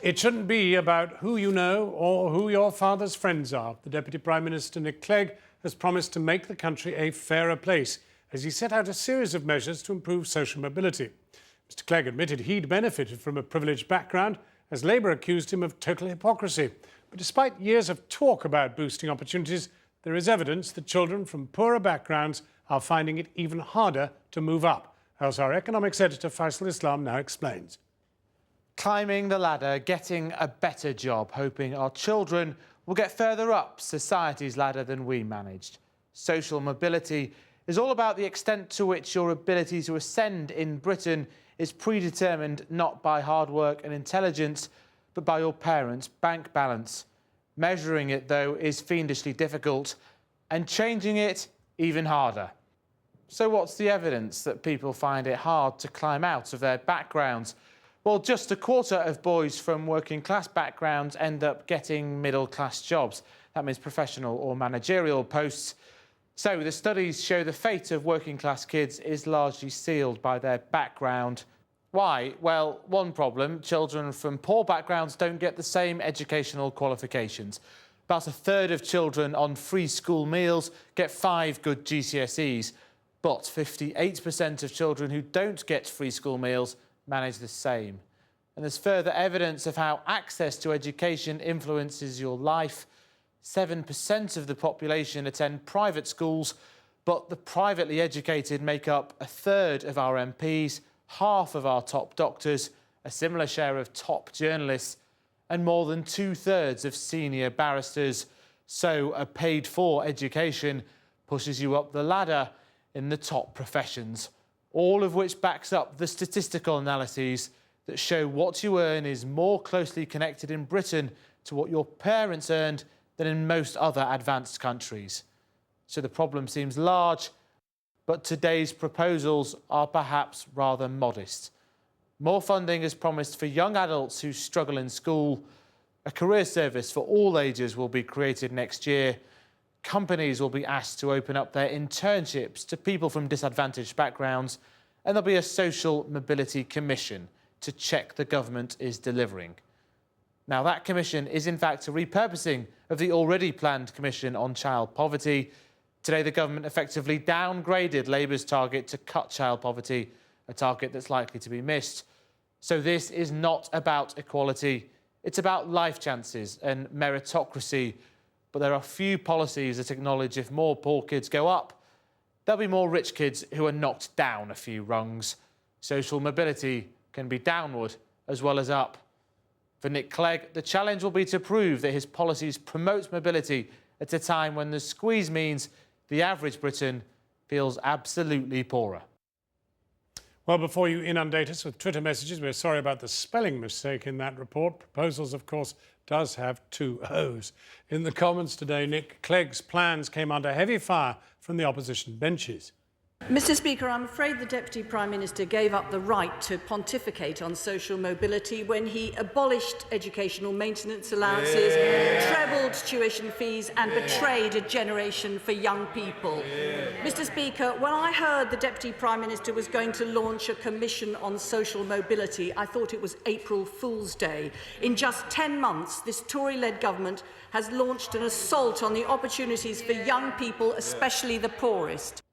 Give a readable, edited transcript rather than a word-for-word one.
It shouldn't be about who you know or who your father's friends are. The Deputy Prime Minister, Nick Clegg, has promised to make the country a fairer place as he set out a series of measures to improve social mobility. Mr Clegg admitted he'd benefited from a privileged background as Labour accused him of total hypocrisy. But despite years of talk about boosting opportunities, there is evidence that children from poorer backgrounds are finding it even harder to move up, as our economics editor Faisal Islam now explains. Climbing the ladder, getting a better job, hoping our children will get further up society's ladder than we managed. Social mobility is all about the extent to which your ability to ascend in Britain is predetermined not by hard work and intelligence, but by your parents' bank balance. Measuring it, though, is fiendishly difficult, and changing it even harder. So what's the evidence that people find it hard to climb out of their backgrounds? Well, just a quarter of boys from working class backgrounds end up getting middle class jobs. That means professional or managerial posts. So the studies show the fate of working class kids is largely sealed by their background. Why? Well, one problem, children from poor backgrounds don't get the same educational qualifications. About a third of children on free school meals get 5 good GCSEs, but 58% of children who don't get free school meals manage the same. And there's further evidence of how access to education influences your life. 7% of the population attend private schools, but the privately educated make up a third of our MPs, half of our top doctors, a similar share of top journalists, and more than 2/3 of senior barristers. So a paid-for education pushes you up the ladder in the top professions, all of which backs up the statistical analyses that show what you earn is more closely connected in Britain to what your parents earned than in most other advanced countries. So the problem seems large, but today's proposals are perhaps rather modest. More funding is promised for young adults who struggle in school. A career service for all ages will be created next year. Companies will be asked to open up their internships to people from disadvantaged backgrounds, and there'll be a social mobility commission to check the government is delivering. Now, that commission is in fact a repurposing of the already planned commission on child poverty. Today, the government effectively downgraded Labour's target to cut child poverty, a target that's likely to be missed. So this is not about equality. It's about life chances and meritocracy. But there are few policies that acknowledge if more poor kids go up, there'll be more rich kids who are knocked down a few rungs. Social mobility can be downward as well as up. For Nick Clegg, the challenge will be to prove that his policies promote mobility at a time when the squeeze means the average Briton feels absolutely poorer. Well, before you inundate us with Twitter messages, we're sorry about the spelling mistake in that report. Proposals, of course, does have 2 O's. In the Commons today, Nick Clegg's plans came under heavy fire from the opposition benches. Mr Speaker, I'm afraid the Deputy Prime Minister gave up the right to pontificate on social mobility when he abolished educational maintenance allowances, trebled tuition fees and betrayed a generation for young people. Mr Speaker, when I heard the Deputy Prime Minister was going to launch a commission on social mobility, I thought it was April Fool's Day. In just 10 months, this Tory-led government has launched an assault on the opportunities for young people, especially the poorest.